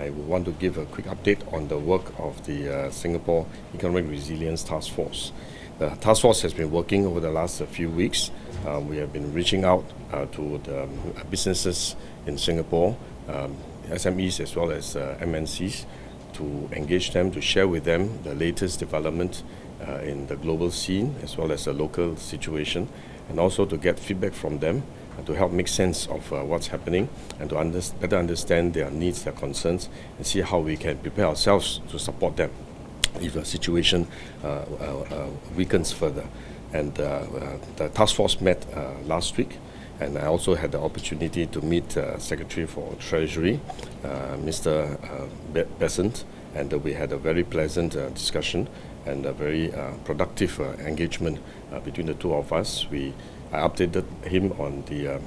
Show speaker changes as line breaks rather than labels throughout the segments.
I want to give a quick update on the work of the Singapore Economic Resilience Taskforce. The task force has been working over the last few weeks. We have been reaching out to the businesses in Singapore, SMEs as well as MNCs, to engage them, to share with them the latest development in the global scene as well as the local situation, and also to get feedback from them to help make sense of what's happening and to better understand their needs, their concerns, and see how we can prepare ourselves to support them if the situation weakens further. And the task force met last week, and I also had the opportunity to meet Secretary for Treasury, Mr. Besant, and we had a very pleasant discussion and a very productive engagement between the two of us. I updated him on the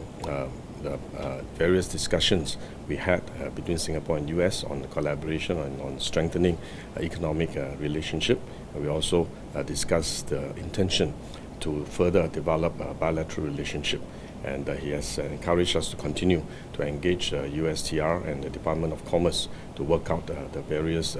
various discussions we had between Singapore and US on collaboration and on strengthening economic relationship. We also discussed the intention to further develop a bilateral relationship, and he has encouraged us to continue to engage USTR and the Department of Commerce to work out the various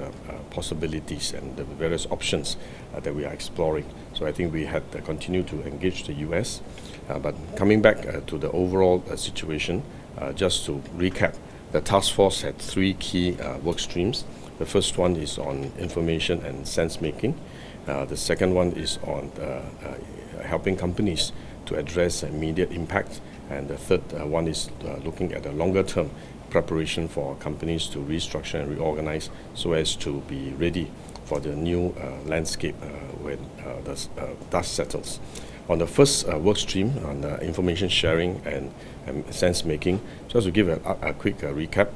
possibilities and the various options that we are exploring. So I think we had continued to engage the US. But coming back to the overall situation, just to recap, the task force had three key work streams. The first one is on information and sense making. The second one is on helping companies to address immediate impact. And the third one is looking at a longer term preparation for companies to restructure and reorganize so as to be ready for the new landscape when the dust settles. On the first work stream on information sharing and sense making, just to give a quick recap,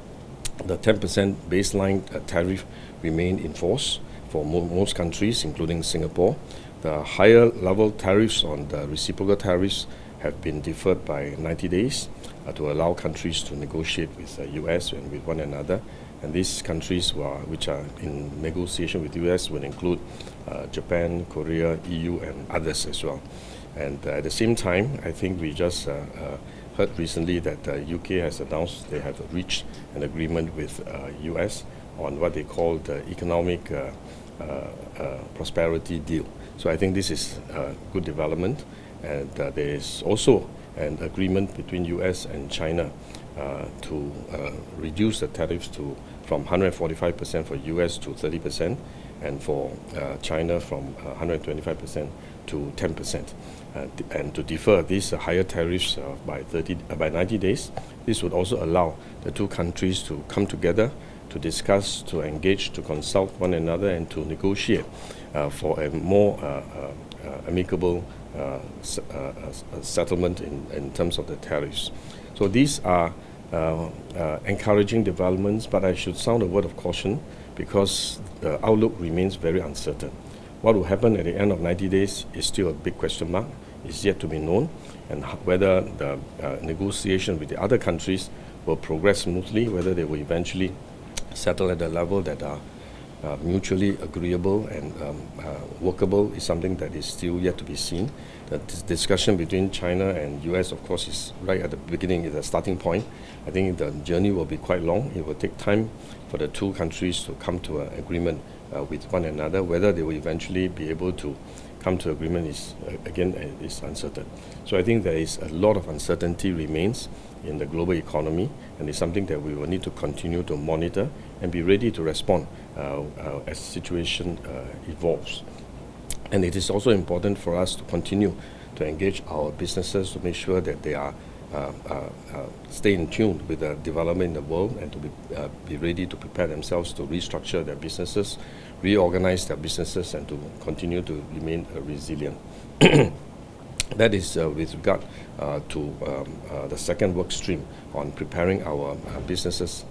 the 10% baseline tariff remained in force for most countries, including Singapore. The higher level tariffs on the reciprocal tariffs have been deferred by 90 days to allow countries to negotiate with the US and with one another. And these countries which are in negotiation with the US will include Japan, Korea, EU, and others as well. And at the same time, I think we just heard recently that the UK has announced they have reached an agreement with US on what they call the economic prosperity deal. So I think this is a good development, and there is also an agreement between US and China to reduce the tariffs from 145% for US to 30%, and for China from 125% to 10%, and to defer these higher tariffs by 90 days. This would also allow the two countries to come together, to discuss, to engage, to consult one another, and to negotiate for a more amicable settlement in terms of the tariffs. So these are encouraging developments, but I should sound a word of caution because the outlook remains very uncertain. What will happen at the end of 90 days is still a big question mark. It's yet to be known, and whether the negotiation with the other countries will progress smoothly, whether they will eventually settle at a level that are mutually agreeable and workable, is something that is still yet to be seen. The discussion between China and US, of course, is right at the beginning, is a starting point. I think the journey will be quite long. It will take time for the two countries to come to an agreement with one another. Whether they will eventually be able to come to agreement is uncertain. So I think there is a lot of uncertainty remains in the global economy, and it's something that we will need to continue to monitor and be ready to respond as the situation evolves. And it is also important for us to continue to engage our businesses to make sure that they are stay in tune with the development in the world, and to be ready to prepare themselves to restructure their businesses, reorganize their businesses, and to continue to remain resilient. That is with regard to the second work stream on preparing our businesses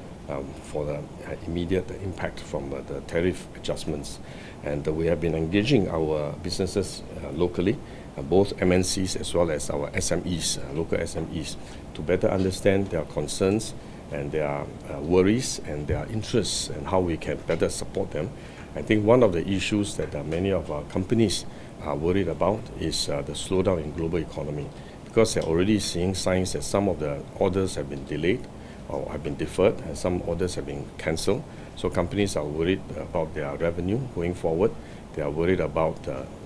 for the immediate impact from the tariff adjustments. And we have been engaging our businesses locally, both MNCs as well as our SMEs, local SMEs, to better understand their concerns and their worries and their interests, and how we can better support them. I think one of the issues that many of our companies are worried about is the slowdown in global economy, because they're already seeing signs that some of the orders have been delayed, or have been deferred, and some orders have been cancelled. So companies are worried about their revenue going forward. They are worried about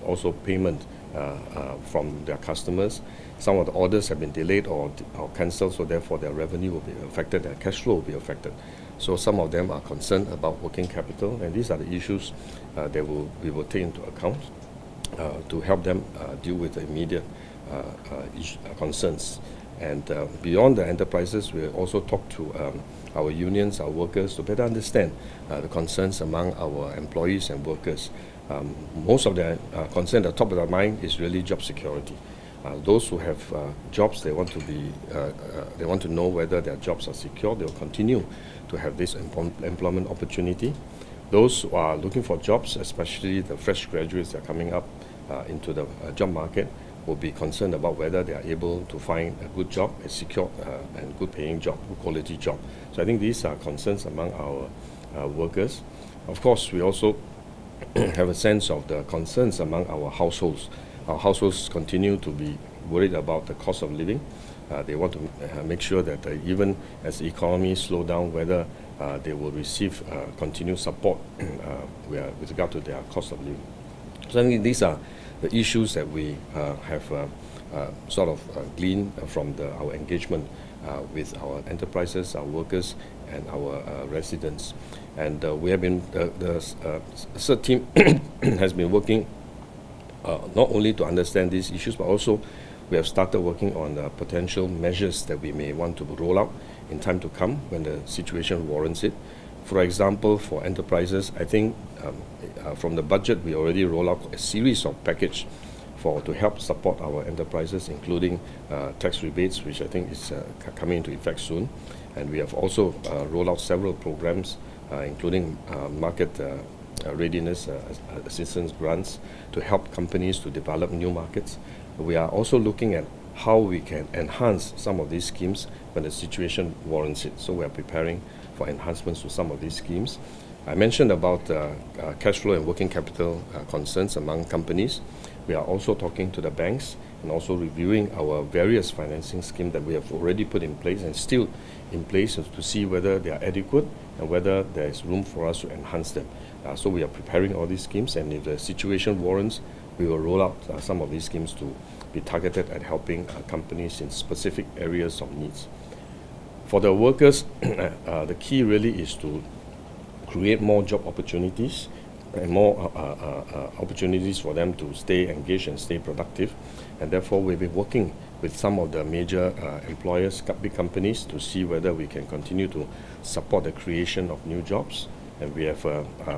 also payment from their customers. Some of the orders have been delayed or cancelled, so therefore their revenue will be affected, their cash flow will be affected. So some of them are concerned about working capital, and these are the issues that we will take into account to help them deal with the immediate concerns. And beyond the enterprises, we also talk to our unions, our workers, to better understand the concerns among our employees and workers. Most of their concern at the top of their mind is really job security. Those who have jobs, they want to know whether their jobs are secure. They will continue to have this employment opportunity. Those who are looking for jobs, especially the fresh graduates that are coming up into the job market, will be concerned about whether they are able to find a good job, a secure and good paying job, good quality job. So I think these are concerns among our workers. Of course, we also have a sense of the concerns among our households. Our households continue to be worried about the cost of living. They want to make sure that even as the economy slows down, whether they will receive continued support with regard to their cost of living. So I think these are the issues that we have sort of gleaned from our engagement with our enterprises, our workers, and our residents. And we have been, the SERT team has been working not only to understand these issues, but also we have started working on potential measures that we may want to roll out in time to come when the situation warrants it. For example, for enterprises, I think from the budget, we already roll out a series of package to help support our enterprises, including tax rebates, which I think is coming into effect soon. And we have also rolled out several programs, including market readiness assistance grants to help companies to develop new markets. We are also looking at how we can enhance some of these schemes when the situation warrants it. So we are preparing for enhancements to some of these schemes. I mentioned about cash flow and working capital concerns among companies. We are also talking to the banks and also reviewing our various financing schemes that we have already put in place and still in place to see whether they are adequate and whether there is room for us to enhance them. So we are preparing all these schemes, and if the situation warrants, we will roll out some of these schemes to be targeted at helping companies in specific areas of needs. For the workers, the key really is to create more job opportunities and more opportunities for them to stay engaged and stay productive. And therefore, we'll be working with some of the major employers, big companies, to see whether we can continue to support the creation of new jobs. And we have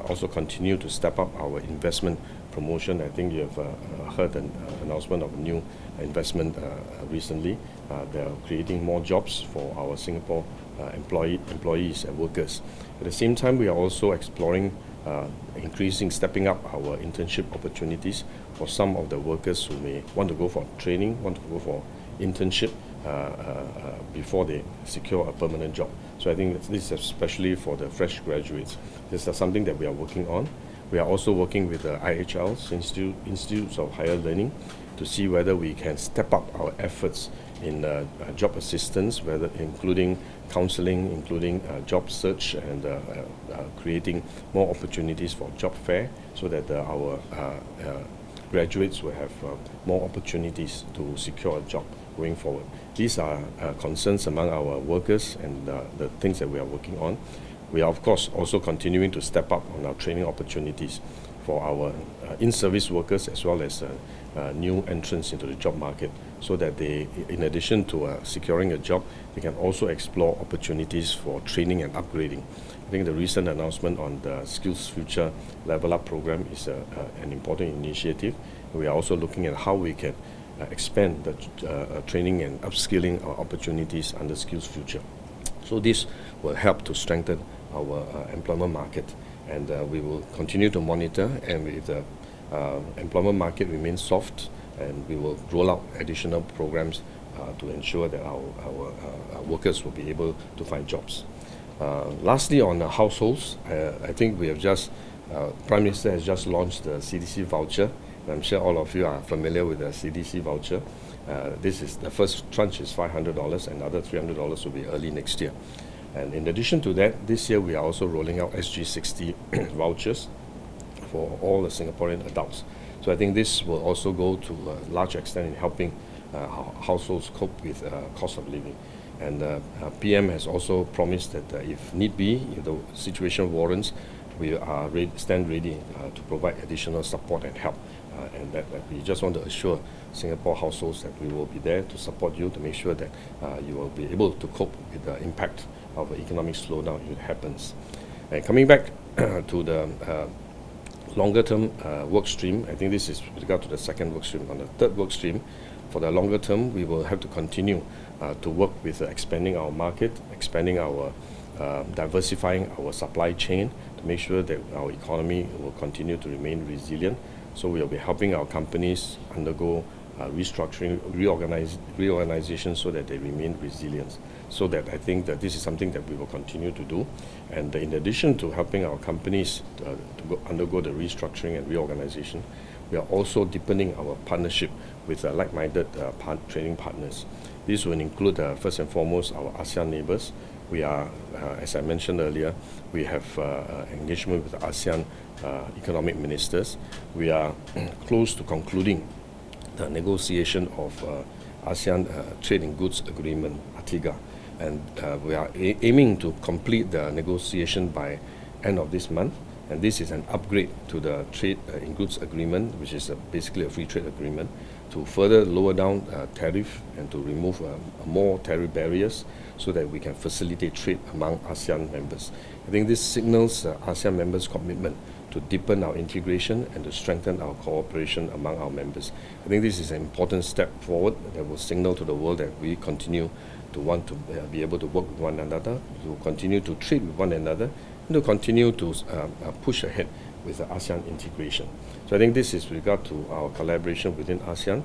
also continued to step up our investment promotion. I think you have heard an announcement of a new investment recently. They are creating more jobs for our Singapore employees and workers. At the same time, we are also exploring stepping up our internship opportunities for some of the workers who may want to go for training, want to go for internship before they secure a permanent job. So I think this is especially for the fresh graduates. This is something that we are working on. We are also working with the IHLs, Institutes of Higher Learning, to see whether we can step up our efforts in job assistance, whether including counseling, including job search, and creating more opportunities for job fair, so that our graduates will have more opportunities to secure a job going forward. These are concerns among our workers and the things that we are working on. We are, of course, also continuing to step up on our training opportunities for our in-service workers as well as new entrants into the job market, so that they, in addition to securing a job, they can also explore opportunities for training and upgrading. I think the recent announcement on the Skills Future Level Up program is an important initiative. We are also looking at how we can expand the training and upskilling opportunities under Skills Future. So this will help to strengthen our employment market, and we will continue to monitor, and if the employment market remains soft, and we will roll out additional programs to ensure that our workers will be able to find jobs. Lastly, on the households, I think we have Prime Minister has just launched the CDC voucher. I'm sure all of you are familiar with the CDC voucher. This is the first tranche is $500, and another $300 will be early next year. And in addition to that, this year we are also rolling out SG60 vouchers for all the Singaporean adults. So I think this will also go to a large extent in helping households cope with cost of living. And PM has also promised that if need be, if the situation warrants, we are stand ready to provide additional support and help. And that we just want to assure Singapore households that we will be there to support you to make sure that you will be able to cope with the impact of the economic slowdown if it happens. And coming back to the longer term work stream, I think this is with regard to the second work stream. On the third work stream, for the longer term, we will have to continue to work with expanding our market, expanding our diversifying our supply chain to make sure that our economy will continue to remain resilient. So we will be helping our companies undergo restructuring, reorganization so that they remain resilient. So that I think that this is something that we will continue to do. And in addition to helping our companies to undergo the restructuring and reorganization, we are also deepening our partnership with like-minded trading partners. This will include, first and foremost, our ASEAN neighbors. We are, as I mentioned earlier, we have engagement with the ASEAN economic ministers. We are close to concluding the negotiation of ASEAN Trade in Goods Agreement, ATIGA. And we are aiming to complete the negotiation by end of this month. And this is an upgrade to the Trade in Goods Agreement, which is basically a free trade agreement, to further lower down tariff and to remove more tariff barriers so that we can facilitate trade among ASEAN members. I think this signals ASEAN members' commitment to deepen our integration and to strengthen our cooperation among our members. I think this is an important step forward that will signal to the world that we continue to want to be able to work with one another, to continue to trade with one another, and to continue to push ahead with the ASEAN integration. So I think this is with regard to our collaboration within ASEAN.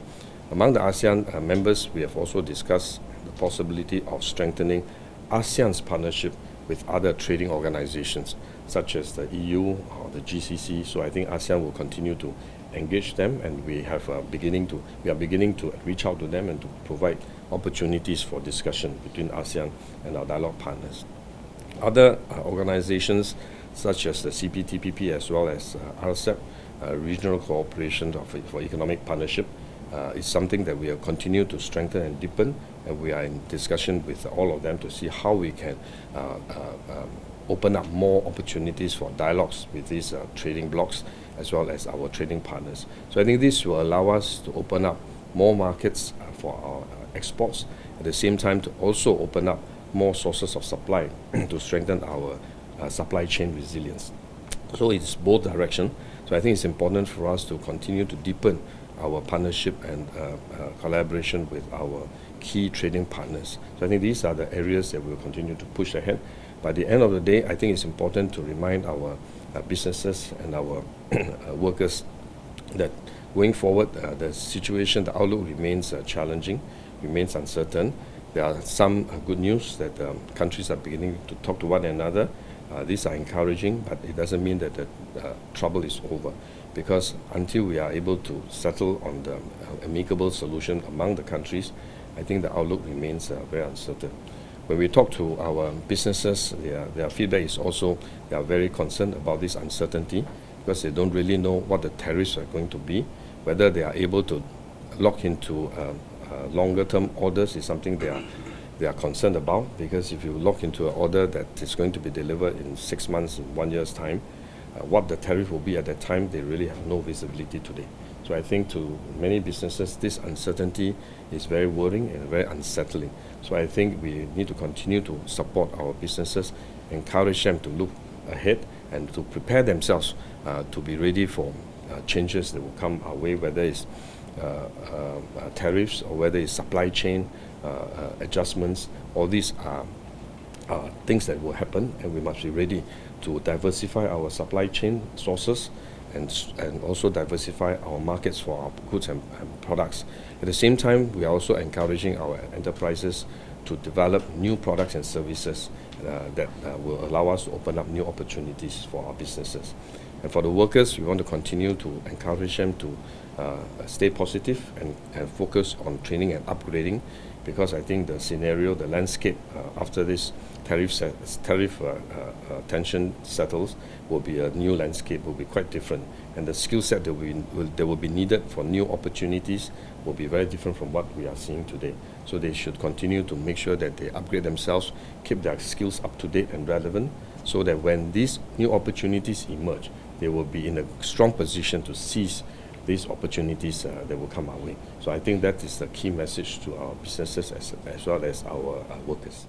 Among the ASEAN members, we have also discussed the possibility of strengthening ASEAN's partnership with other trading organizations, such as the EU or the GCC. So I think ASEAN will continue to engage them, and we are beginning to reach out to them and to provide opportunities for discussion between ASEAN and our dialogue partners. Other organizations such as the CPTPP as well as RCEP, Regional Cooperation for Economic Partnership, is something that we will continue to strengthen and deepen, and we are in discussion with all of them to see how we can open up more opportunities for dialogues with these trading blocs as well as our trading partners. So I think this will allow us to open up more markets for our exports, at the same time to also open up more sources of supply to strengthen our supply chain resilience. So it's both direction. So I think it's important for us to continue to deepen our partnership and collaboration with our key trading partners. So I think these are the areas that we'll continue to push ahead. By the end of the day, I think it's important to remind our businesses and our workers that going forward, the situation, the outlook remains challenging, remains uncertain. There are some good news that countries are beginning to talk to one another. These are encouraging, but it doesn't mean that the trouble is over, because until we are able to settle on the amicable solution among the countries, I think the outlook remains very uncertain. When we talk to our businesses, their feedback is also they are very concerned about this uncertainty because they don't really know what the tariffs are going to be. Whether they are able to lock into longer-term orders is something they are concerned about, because if you lock into an order that is going to be delivered in 6 months, in 1 year's time, what the tariff will be at that time, they really have no visibility today. So I think to many businesses, this uncertainty is very worrying and very unsettling. So I think we need to continue to support our businesses, encourage them to look ahead and to prepare themselves to be ready for changes that will come our way, whether it's tariffs or whether it's supply chain adjustments. All these are things that will happen, and we must be ready to diversify our supply chain sources and also diversify our markets for our goods and products. At the same time, we are also encouraging our enterprises to develop new products and services that will allow us to open up new opportunities for our businesses. And for the workers, we want to continue to encourage them to stay positive and focus on training and upgrading, because I think the scenario, the landscape after this tariff tension settles will be a new landscape, will be quite different, and the skill set that will be needed for new opportunities will be very different from what we are seeing today. So they should continue to make sure that they upgrade themselves, keep their skills up to date and relevant, so that when these new opportunities emerge, they will be in a strong position to seize these opportunities that will come our way. So I think that is the key message to our businesses as well as our workers.